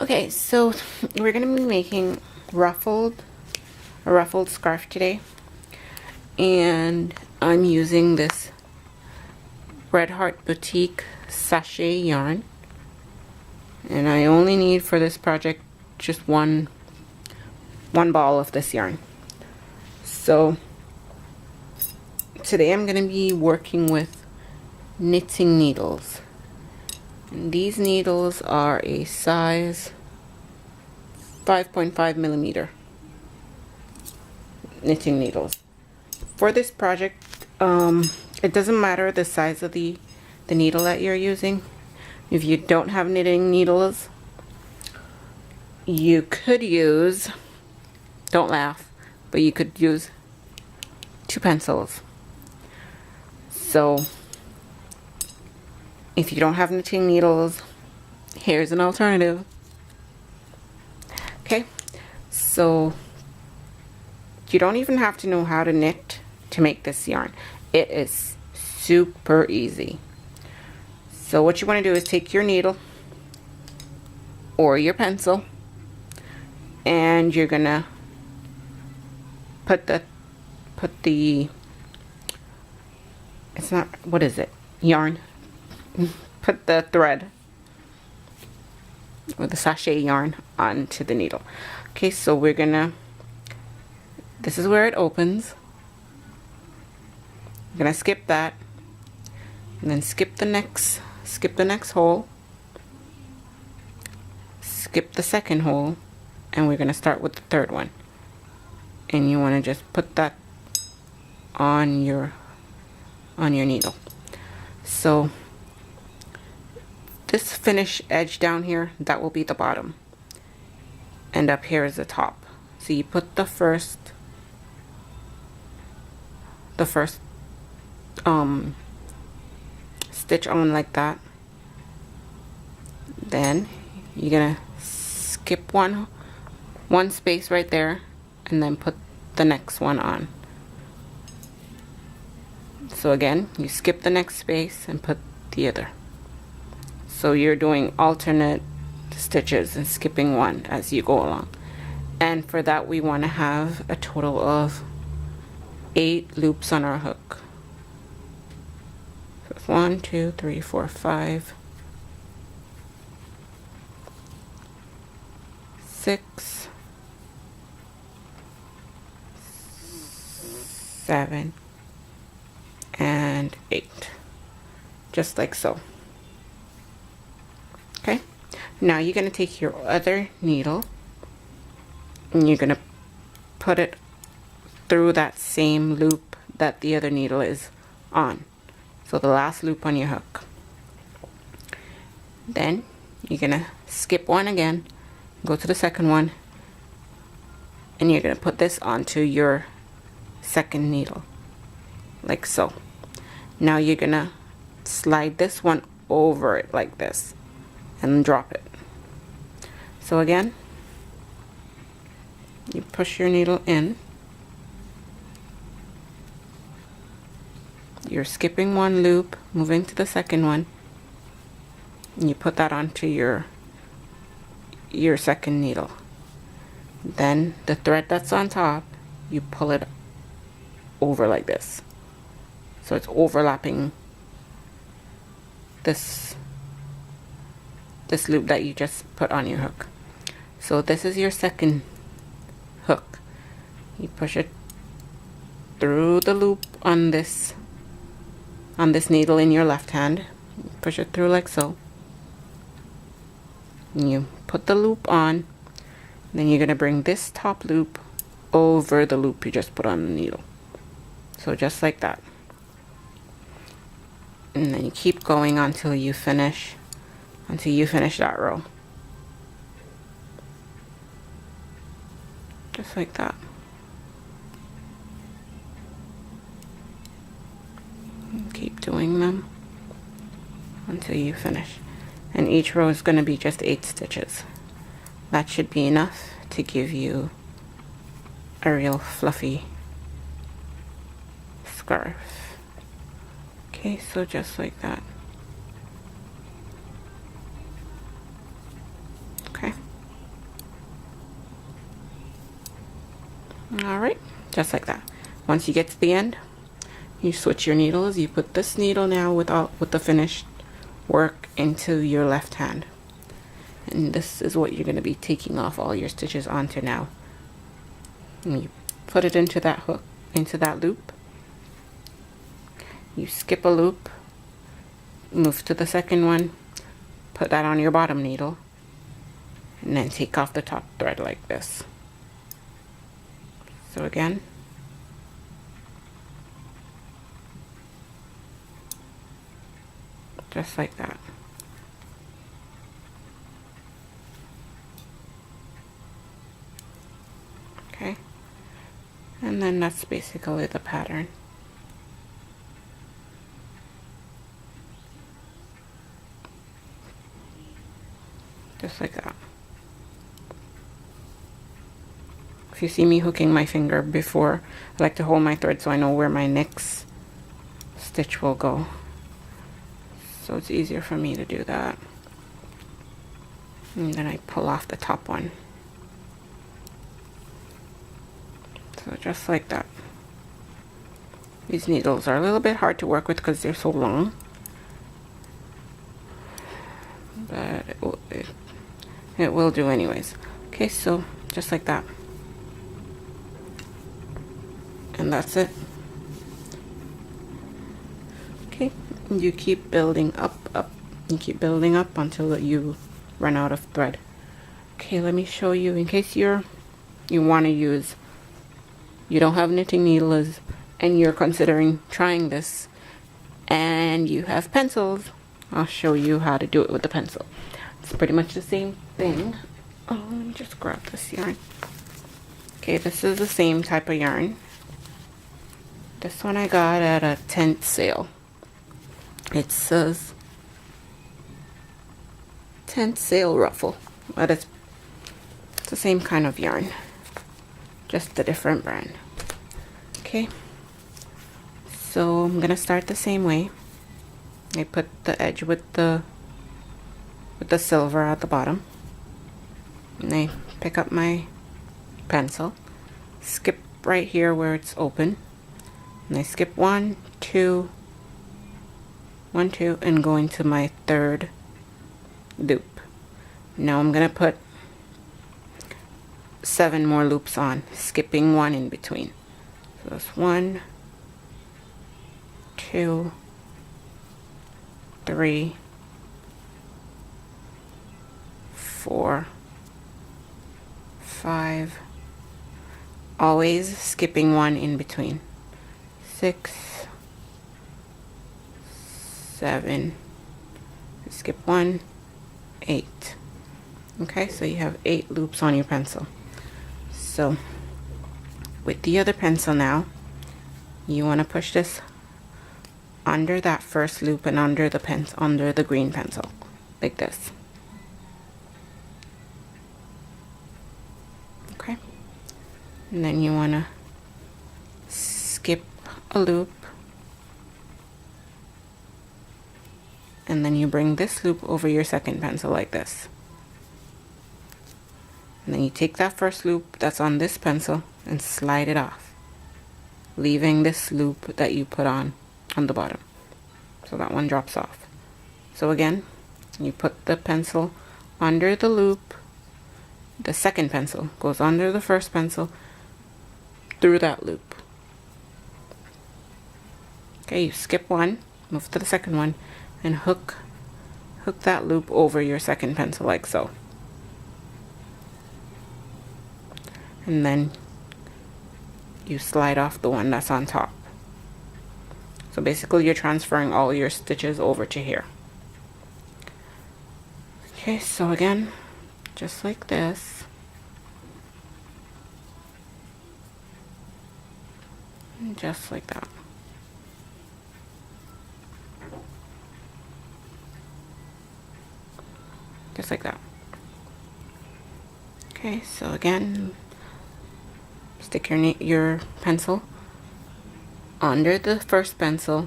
Okay, so we're going to be making a ruffled scarf today. And I'm using this Red Heart Boutique Sashay yarn. And I only need for this project just one ball of this yarn. So today I'm going to be working with knitting needles. And these needles are a size 5.5 millimeter knitting needles. For this project, it doesn't matter the size of the needle that you're using. If you don't have knitting needles, you could use, don't laugh, but you could use 2 pencils. So if you don't have knitting needles, here's an alternative. Okay, so you don't even have to know how to knit to make this yarn. It is super easy. So what you want to do is take your needle or your pencil, and you're gonna put the it's not, what is it, yarn, put the thread or the sachet yarn onto the needle. Okay, so we're gonna, this is where it opens. I'm gonna skip that, and then skip the next hole, skip the second hole, and we're gonna start with the third one. And you want to just put that on your needle. So this finish edge down here, that will be the bottom, and up here is the top. So you put the first stitch on like that. Then you're gonna skip one space right there, and then put the next one on. So again, you skip the next space and put the other. So you're doing alternate stitches and skipping one as you go along. And for that, we want to have a total of 8 loops on our hook. So it's 1, 2, 3, 4, 5, 6, 7, and 8, just like so. Okay, now you're going to take your other needle and you're going to put it through that same loop that the other needle is on. So the last loop on your hook. Then you're going to skip one again, go to the second one, and you're going to put this onto your second needle, like so. Now you're going to slide this one over it like this and drop it. So again, you push your needle in, you're skipping one loop, moving to the second one, and you put that onto your second needle. Then the thread that's on top, you pull it over like this, so it's overlapping this loop that you just put on your hook. So this is your second hook. You push it through the loop on this needle in your left hand, push it through like so, and you put the loop on. Then you're going to bring this top loop over the loop you just put on the needle, so just like that. And then you keep going until you finish that row, just like that. And keep doing them until you finish, and each row is going to be just 8 stitches. That should be enough to give you a real fluffy scarf. Okay, so just like that. Okay. All right, just like that. Once you get to the end, you switch your needles. You put this needle now with the finished work into your left hand, and this is what you're going to be taking off all your stitches onto now. And you put it into that hook, into that loop. You skip a loop, move to the second one, put that on your bottom needle, and then take off the top thread like this. So again, just like that. Okay, and then that's basically the pattern. Just like that. If you see me hooking my finger before, I like to hold my thread so I know where my next stitch will go. So it's easier for me to do that. And then I pull off the top one. So just like that. These needles are a little bit hard to work with because they're so long. But it will do anyways. Okay, so just like that. And that's it. Okay, you keep building up. You keep building up until you run out of thread. Okay, let me show you in case you want to use, you don't have knitting needles and you're considering trying this and you have pencils. I'll show you how to do it with the pencil. It's pretty much the same thing. Oh, let me just grab this yarn. Okay, this is the same type of yarn. This one I got at a tent sale. It says tent sale ruffle, but it's the same kind of yarn, just a different brand. Okay, so I'm gonna start the same way. I put the edge with the silver at the bottom, and I pick up my pencil, skip right here where it's open, and I skip 1, 2, 1, 2, and go into my third loop. Now I'm gonna put 7 more loops on, skipping 1 in between. So that's 1, 2, 3, 4, 5, always skipping 1 in between. 6, 7, skip 1, 8. Okay, so you have 8 loops on your pencil. So with the other pencil now, you want to push this under that first loop and under the green pencil, like this. Okay, and then you want to skip a loop, and then you bring this loop over your second pencil like this. And then you take that first loop that's on this pencil and slide it off, leaving this loop that you put on the bottom. So that one drops off. So again, you put the pencil under the loop, the second pencil goes under the first pencil through that loop. Okay, you skip 1, move to the second one, and hook that loop over your second pencil like so. And then you slide off the one that's on top. So basically you're transferring all your stitches over to here. Okay, so again, just like this. And just like that. Just like that. Okay, so again, stick your pencil under the first pencil,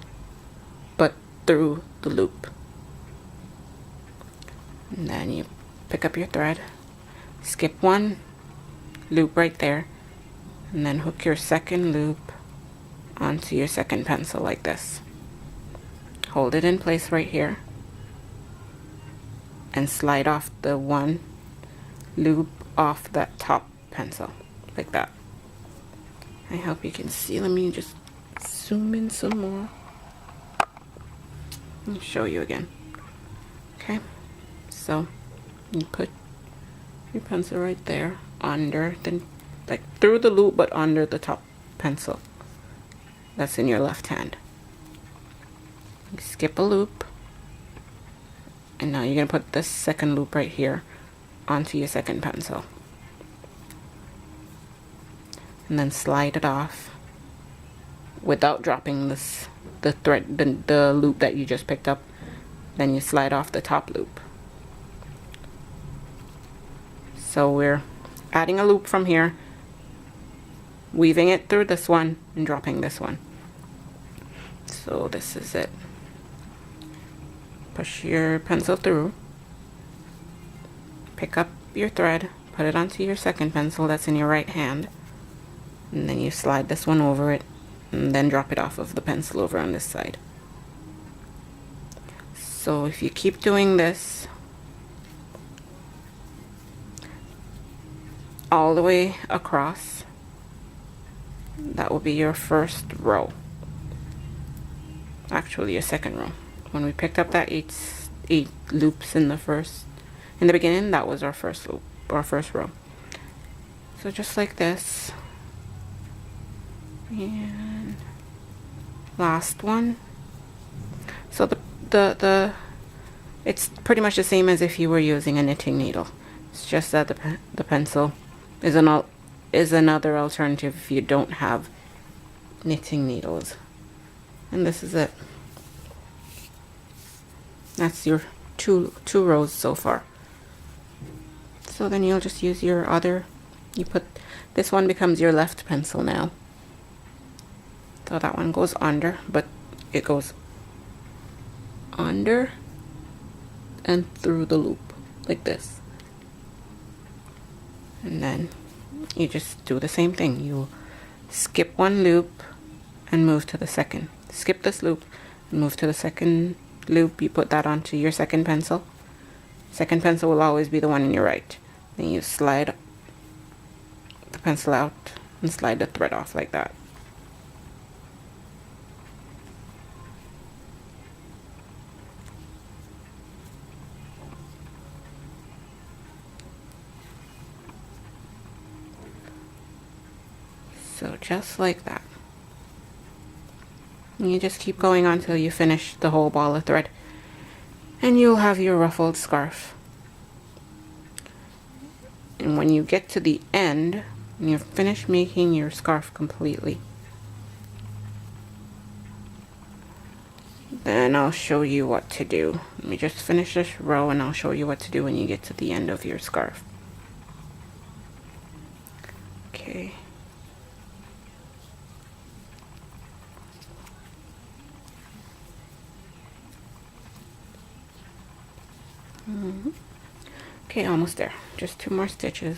but through the loop. And then you pick up your thread, skip 1 loop right there, and then hook your second loop onto your second pencil like this. Hold it in place right here and slide off the one loop off that top pencil like that. I hope you can see. Let me just zoom in some more. Let me show you again. Okay, so you put your pencil right there under, then like through the loop but under the top pencil that's in your left hand. You skip a loop, and now you're gonna put this second loop right here onto your second pencil, and then slide it off without dropping the thread, the loop that you just picked up. Then you slide off the top loop. So we're adding a loop from here, weaving it through this one, and dropping this one. So this is it. Push your pencil through, pick up your thread, put it onto your second pencil that's in your right hand, and then you slide this one over it, and then drop it off of the pencil over on this side. So if you keep doing this all the way across, that will be your first row. Actually, your second row. When we picked up that eight loops in the beginning, that was our first loop, our first row. So just like this, and last one. So it's pretty much the same as if you were using a knitting needle. It's just that the pencil is another alternative if you don't have knitting needles. And this is it. That's your two rows so far. So then you'll just use your other, this one becomes your left pencil now. So that one goes under, but it goes under and through the loop like this. And then you just do the same thing. You skip one loop and move to the second. Skip this loop and move to the second loop. You put that onto your second pencil. Second pencil will always be the one on your right. Then you slide the pencil out and slide the thread off like that. So just like that. And you just keep going until you finish the whole ball of thread, and you'll have your ruffled scarf. And when you get to the end, and you're finished making your scarf completely, then I'll show you what to do. Let me just finish this row and I'll show you what to do when you get to the end of your scarf. Okay. Okay, almost there. Just 2 more stitches.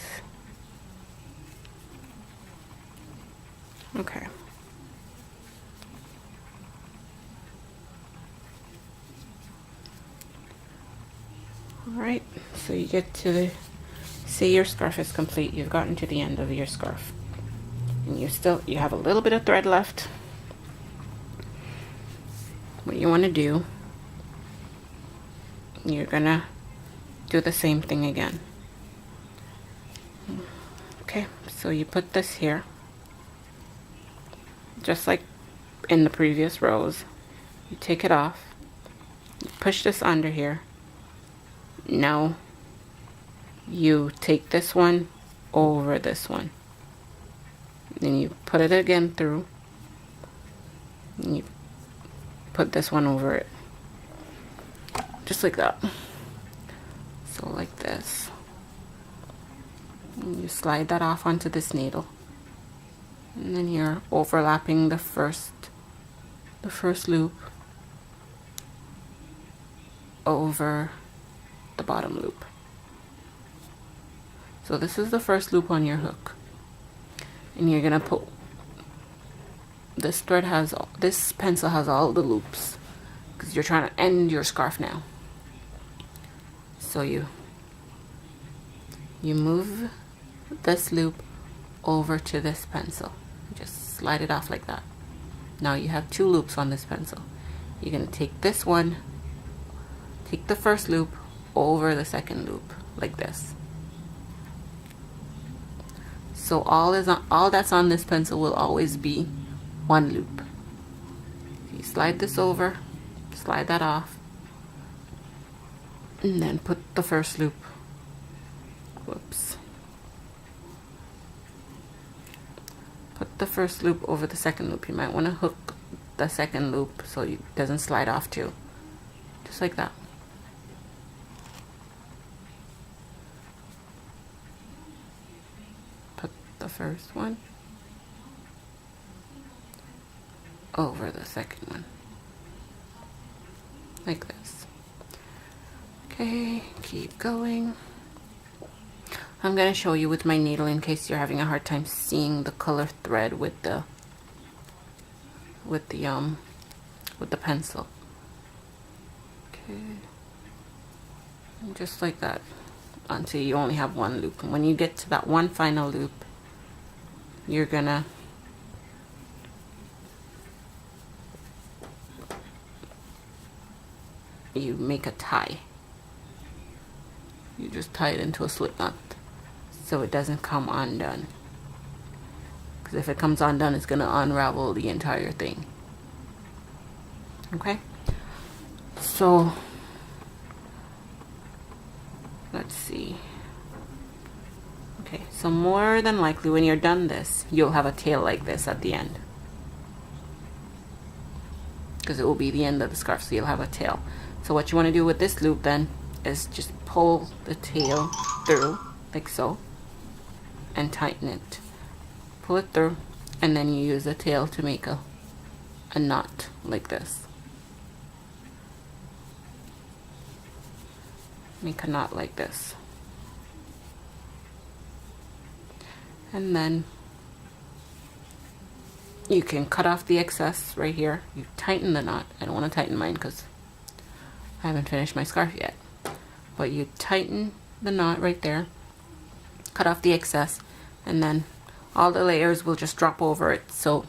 Okay. Alright, so you get to say your scarf is complete. You've gotten to the end of your scarf. And you have a little bit of thread left. What you want to do, you're gonna do the same thing again. Okay, so you put this here, just like in the previous rows. You take it off, you push this under here. Now you take this one over this one, then you put it again through, and you put this one over it, just like that. So like this. And you slide that off onto this needle, and then you're overlapping the first loop over the bottom loop. So this is the first loop on your hook. and you're gonna put, this thread has, this pencil has all the loops because you're trying to end your scarf now. So you move this loop over to this pencil, just slide it off like that. Now you have 2 loops on this pencil. You're gonna take this one, take the first loop over the second loop like this. So all that's on this pencil will always be 1 loop. You slide this over, slide that off, and then put the first loop, whoops, put the first loop over the second loop. You might want to hook the second loop so it doesn't slide off too, just like that. Put the first one over the second one like this. Okay, keep going. I'm going to show you with my needle in case you're having a hard time seeing the color thread with the pencil. Okay, and just like that until you only have 1 loop. And when you get to that one final loop, you're gonna make a tie. You just tie it into a slip knot so it doesn't come undone, because if it comes undone, it's gonna unravel the entire thing. Okay, so let's see. Okay, so more than likely when you're done this, you'll have a tail like this at the end, because it will be the end of the scarf, so you'll have a tail. So what you want to do with this loop then is just pull the tail through like so and tighten it. Pull it through, and then you use the tail to make a knot like this. Make a knot like this. And then you can cut off the excess right here. You tighten the knot. I don't want to tighten mine because I haven't finished my scarf yet. But you tighten the knot right there, cut off the excess, and then all the layers will just drop over it so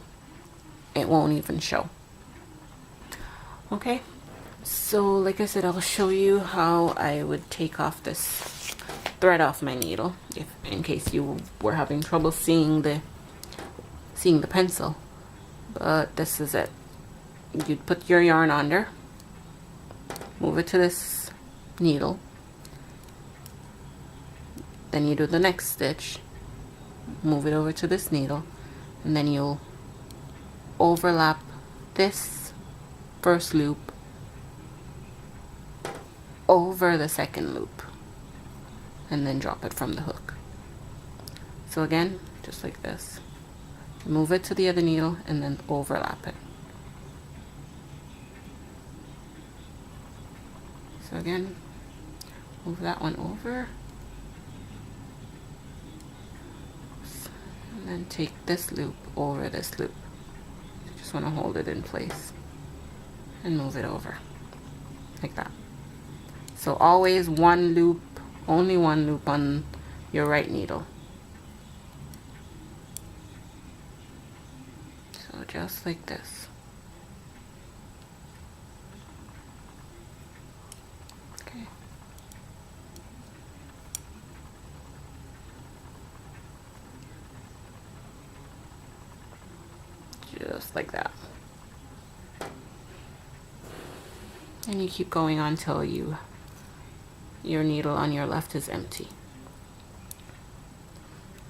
it won't even show. Okay, so like I said, I'll show you how I would take off this thread off my needle, if in case you were having trouble seeing the pencil. But this is it. You'd put your yarn under, move it to this needle, then you do the next stitch, move it over to this needle, and then you'll overlap this first loop over the second loop and then drop it from the hook. So again, just like this, move it to the other needle and then overlap it. So again, move that one over, and then take this loop over this loop. You just want to hold it in place and move it over like that. So always 1 loop, only 1 loop on your right needle. So just like this. Okay. Just like that. And you keep going until your needle on your left is empty.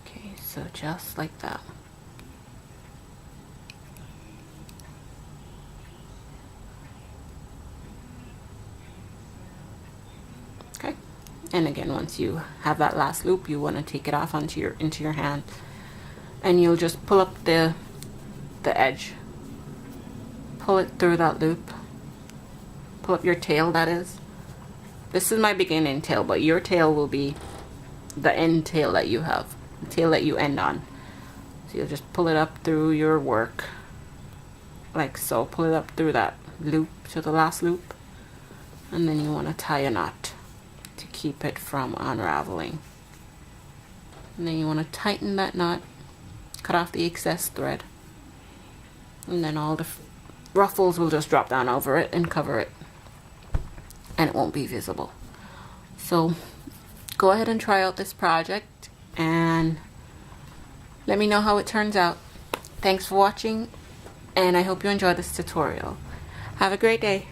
Okay, so just like that. Okay, and again, once you have that last loop, you want to take it off into your hand, and you'll just pull up the edge, pull it through that loop, pull up your tail, that is. This is my beginning tail, but your tail will be the end tail that you have, the tail that you end on. So So you'll just pull it up through your work like so. Pull it up through that loop to the last loop, and then you want to tie a knot to keep it from unraveling. And then you want to tighten that knot, cut off the excess thread, and then all the ruffles will just drop down over it and cover it, and it won't be visible. So go ahead and try out this project and let me know how it turns out. Thanks for watching, and I hope you enjoyed this tutorial. Have a great day.